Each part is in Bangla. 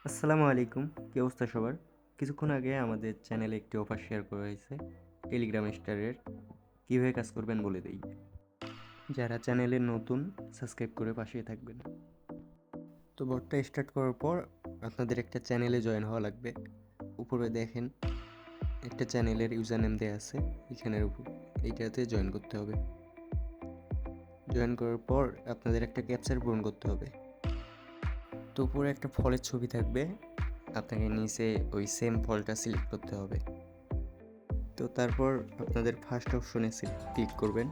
আসসালামু আলাইকুম। কি অবস্থা সবার? কিছুক্ষণ আগে আমাদের চ্যানেলে একটি অফার শেয়ার করা হয়েছে টেলিগ্রাম স্টারের। কীভাবে কাজ করবেন বলে দেই। যারা চ্যানেলে নতুন সাবস্ক্রাইব করে পাশে থাকবেন। তো বটটা স্টার্ট করার পর আপনাদের একটা চ্যানেলে জয়েন হওয়া লাগবে। উপরে দেখেন একটা চ্যানেলের ইউজার নেম দেওয়া আছে, এখানের উপর এইটাতে জয়েন করতে হবে। জয়েন করার পর আপনাদের একটা ক্যাপচার পূরণ করতে হবে। তো উপরে একটা ফলের ছবি থাকবে, আপনাকে নিচে ওই সেম ফলটা সিলেক্ট করতে হবে। তো তারপর আপনাদের ফার্স্ট অপশনে ক্লিক করবেন।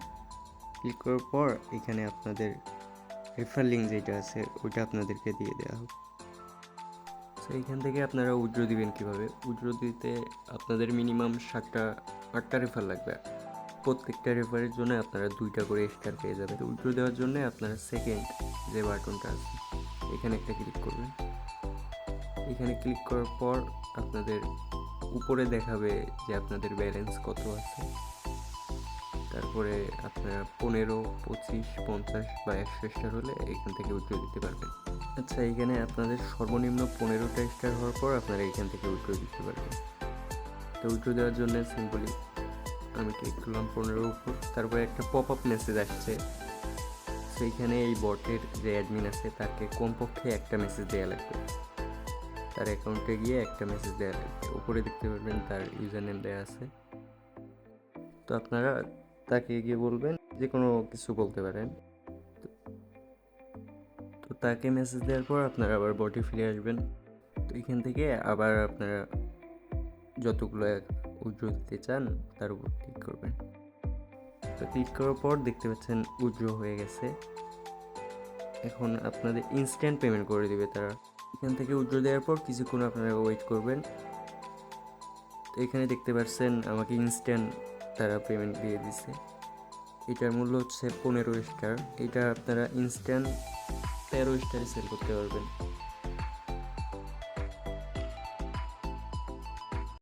ক্লিক করার পর এখানে আপনাদের রেফার লিঙ্ক যেটা আছে ওইটা আপনাদেরকে দিয়ে দেওয়া হবে। তো এইখান থেকে আপনারা উইথড্র দিবেন কীভাবে? উইথড্র দিতে আপনাদের মিনিমাম 8টা রেফার লাগবে। প্রত্যেকটা রেফারের জন্য আপনারা 2টা করে স্টার পেয়ে যাবেন। উইথড্র দেওয়ার জন্য আপনারা সেকেন্ড যে বাটনটা আছে এখানে একটা ক্লিক করবেন। এখানে ক্লিক করার পর আপনাদের উপরে দেখাবে যে আপনাদের ব্যালেন্স কত আছে। তারপরে আপনারা 15, 25, 50 বা 100 স্টার হলে এখান থেকে উইথড্র দিতে পারবেন। আচ্ছা, এখানে আপনাদের সর্বনিম্ন 15টা স্টার হওয়ার পর আপনারা এখান থেকে উইথড্র দিতে পারবেন। তো উইথড্র দেওয়ার জন্য সিম্পলি আমি ক্লিক করলাম 15-এর উপর। তারপরে একটা পপ আপ মেসেজ আসছে। সেইখানে এই বটের যে অ্যাডমিন আছে তাকে কমপক্ষে একটা মেসেজ দেওয়া লাগবে। তার অ্যাকাউন্টে গিয়ে একটা মেসেজ দেওয়া লাগবে। উপরে দেখতে পারবেন তার ইউজার নেম দেওয়া আছে। তো আপনারা তাকে গিয়ে বলবেন, যে কোনো কিছু বলতে পারেন। তো তাকে মেসেজ দেওয়ার পর আপনারা আবার বটে ফিরে আসবেন। তো এখান থেকে আবার আপনারা যতগুলো উইথড্র দিতে চান তার উপর ক্লিক করবেন। তো ক্লিক করার পর দেখতে পাচ্ছেন উইথড্র হয়ে গেছে। এখন আপনাদের ইনস্ট্যান্ট পেমেন্ট করে দিবে তারা। এখান থেকে উইথড্র দেওয়ার পর কিছুক্ষণ আপনারা ওয়েট করবেন। তো এখানে দেখতে পাচ্ছেন আমাকে ইনস্ট্যান্ট তারা পেমেন্ট দিয়ে দিছে। এটার মূল্য হচ্ছে 15 স্টার। এটা আপনারা ইনস্ট্যান্ট 13 স্টারে সেল করতে পারবেন।